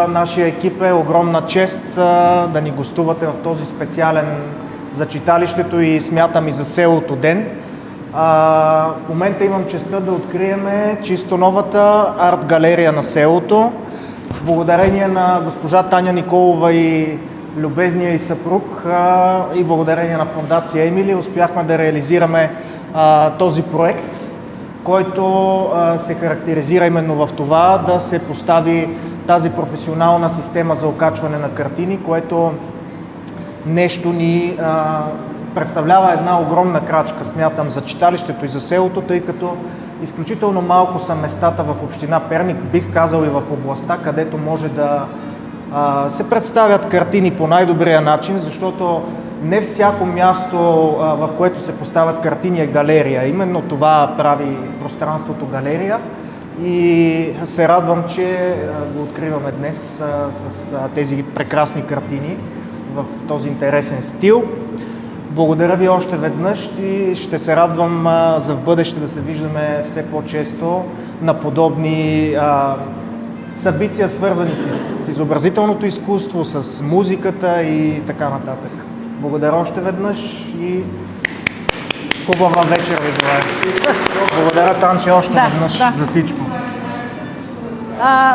Нашия екип е огромна чест да ни гостувате в този специален за читалището и смятам и за селото ден. В момента имам честта да откриеме чисто новата арт-галерия на селото. Благодарение на госпожа Таня Николова и любезния и съпруг и благодарение на фондация Емили успяхме да реализираме този проект, който се характеризира именно в това да се постави тази професионална система за окачване на картини, което нещо ни представлява една огромна крачка, смятам, за читалището и за селото, тъй като изключително малко са местата в община Перник, бих казал и в областта, където може да се представят картини по най-добрия начин, защото не всяко място, в което се поставят картини, е галерия. Именно това прави пространството галерия и се радвам, че го откриваме днес с тези прекрасни картини в този интересен стил. Благодаря ви още веднъж и ще се радвам за в бъдеще да се виждаме все по-често на подобни събития, свързани с изобразителното изкуство, с музиката и така нататък. Благодаря още веднъж и хубава вечер ви желая. Благодаря, Танче, още веднъж за всичко.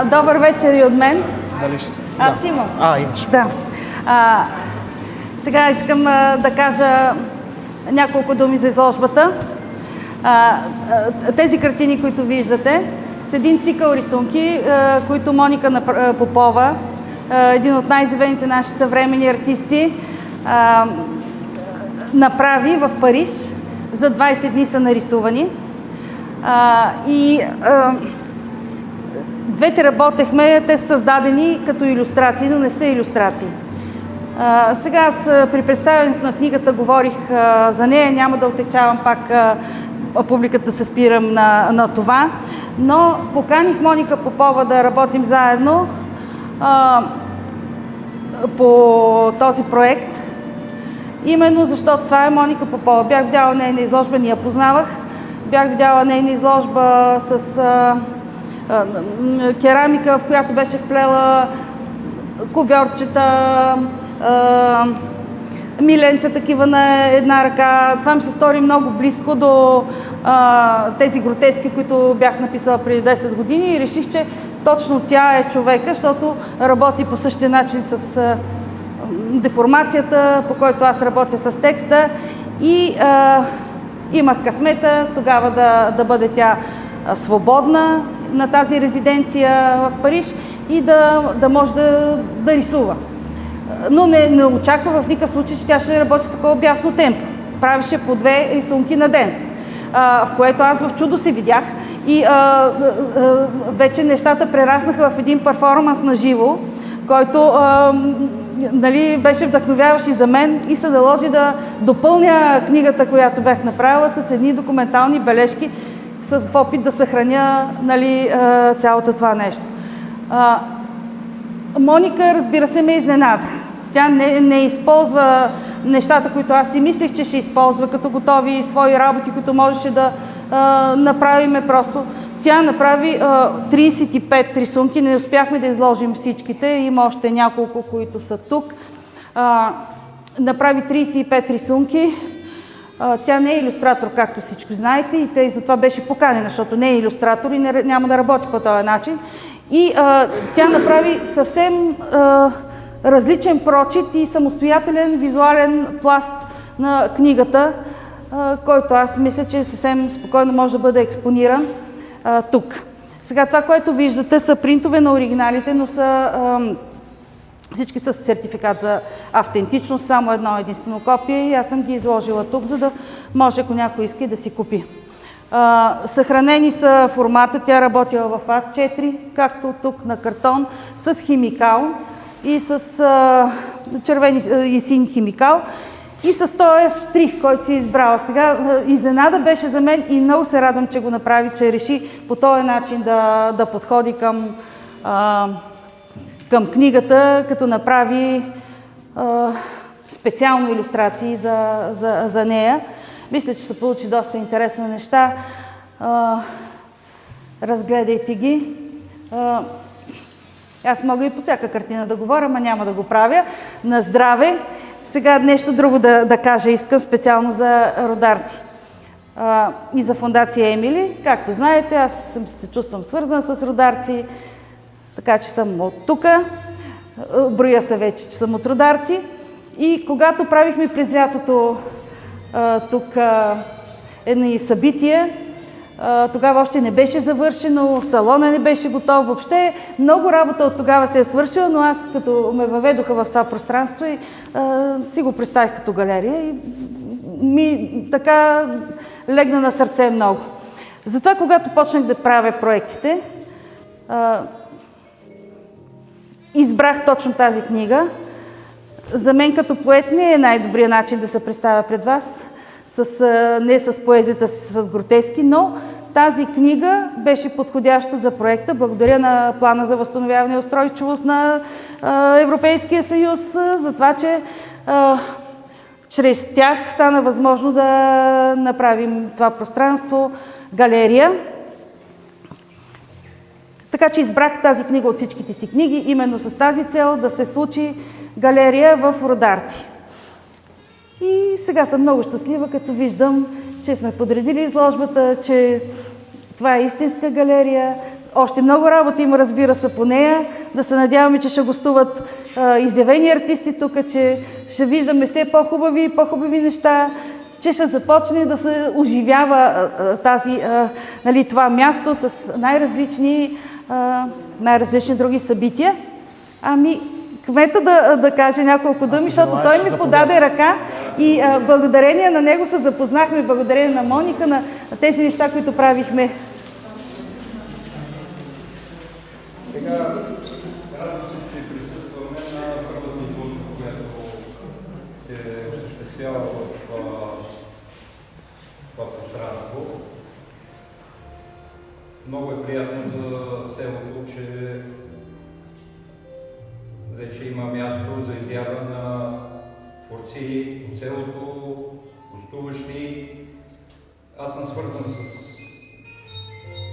Добър вечер и от мен. Дали ще се? Аз имам. Имаш. Да. Сега искам да кажа няколко думи за изложбата. Тези картини, които виждате, с един цикъл рисунки, които Моника Попова, един от най-изявените наши съвременни артисти, направи в Париж. За 20 дни са нарисувани. Двете работехме, те са създадени като илюстрации, но не са илюстрации. Сега аз при представянето на книгата говорих за нея, няма да отекчавам пак публиката да се спирам на това, но поканих Моника Попова да работим заедно по този проект, именно защото това е Моника Попова. Бях видяла нейна изложба, не я познавах, бях видяла нейна изложба с керамика, в която беше вплела ковьорчета, миленца такива на една ръка. Това ми се стори много близко до тези гротески, които бях написала преди 10 години и реших, че точно тя е човека, защото работи по същия начин с деформацията, по който аз работя с текста и имах късмета тогава да бъде тя свободна на тази резиденция в Париж и да може да рисува. Но не очаква в никакъв случай, че тя ще работи с такова бясно темпо. Правеше по 2 рисунки на ден, в което аз в чудо се видях и вече нещата прераснаха в един перформанс на живо, който беше вдъхновяващ и за мен и се наложи да допълня книгата, която бях направила с едни документални бележки в опит да съхраня цялото това нещо. Моника, разбира се, ме изненада. Тя не използва нещата, които аз си мислех, че ще използва като готови свои работи, които можеше да направиме просто. Тя направи 35 рисунки, не успяхме да изложим всичките, има още няколко, които са тук. Направи 35 рисунки. Тя не е илюстратор, както всички знаете, и тъй затова беше поканена, защото не е илюстратор и няма да работи по този начин. И тя направи съвсем различен прочит и самостоятелен визуален пласт на книгата, който аз мисля, че съвсем спокойно може да бъде експониран тук. Сега това, което виждате, са принтове на оригиналите, но са всички с сертификат за автентичност, само едно единствено копие и аз съм ги изложила тук, за да може, ако някой иска, да си купи. Съхранени са формата, тя работила в А4, както тук на картон, с химикал и с червен и син химикал и с този штрих, който си избрала. Сега изненада беше за мен и много се радвам, че го направи, че реши по този начин да подходи към книгата, като направи специално илюстрации за нея. Мисля, че се получи доста интересни неща. Разгледайте ги. Аз мога и по всяка картина да говоря, но няма да го правя. На здраве! Сега нещо друго да кажа искам специално за Рударци и за фондация Емили. Както знаете, аз се чувствам свързана с Рударци, така че съм от тук. Броя се вече, че съм от Рударци. И когато правихме през лятото тук едни събития, тогава още не беше завършено, салона не беше готов, въобще много работа от тогава се е свършила, но аз като ме въведоха в това пространство и си го представих като галерия и ми така легна на сърце много. Затова, когато почнах да правя проектите, избрах точно тази книга. За мен като поет не е най-добрият начин да се представя пред вас, не с поезията, с гротески, но тази книга беше подходяща за проекта. Благодаря на Плана за възстановяване и устойчивост на Европейския съюз, за това, че чрез тях стана възможно да направим това пространство галерия. Така че избрах тази книга от всичките си книги, именно с тази цел да се случи галерия в Рударци. И сега съм много щастлива, като виждам, че сме подредили изложбата, че това е истинска галерия. Още много работа има, разбира се, по нея. Да се надяваме, че ще гостуват изявени артисти тук, че ще виждаме все по-хубави неща, че ще започне да се оживява това място с най-различни други събития. Ами, кмета да каже няколко думи, защото той ми подаде ръка и благодарение на него се запознахме, благодарение на Моника, на тези неща, които правихме. Сега радвам се, че присъстваме на първата изложба, която се осъществява в това пространство. Много е приятно за селото, че вече има място за изява на творци от селото, гостуващи. Аз съм свързан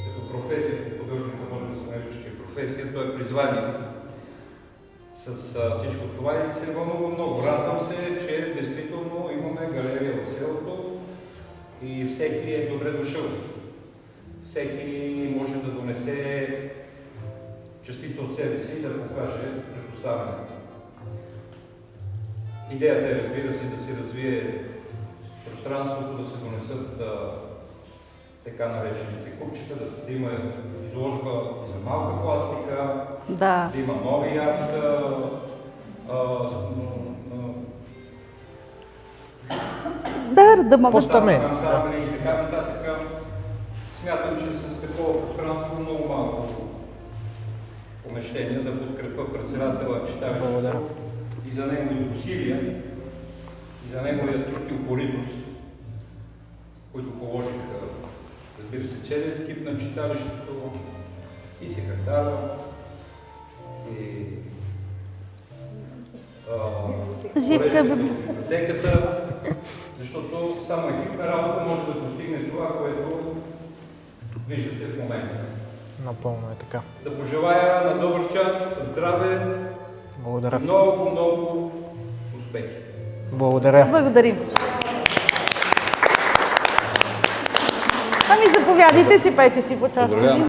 като професия, като художника може да се нарича, че е професия, то е призвание с всичко това и се вълнувам много. Радвам се, че действително имаме галерия в селото и всеки е добре дошъл. Всеки може да донесе частица от себе си и да покаже предоставянето. Идеята е, разбира се, да се развие пространството, да се донесат така наречените купчета, да има изложба за малка пластика, да има нови арт, да могат ансамбли и така нататък. Смятам, че с такова пространство много малко помещения да подкрепа председателя читалището и за неговите усилия, и за неговия труд и упоритост, които положиха, разбира се, целият екип на читалището и секретара, и библиотеката, защото само екипна работа може да постигне това, което виждате в момента. Напълно е така. Да пожелая на добър час, здраве, благодаря. Много успехи. Благодаря. Благодарим. Ами заповядайте си, пейте си по чашка.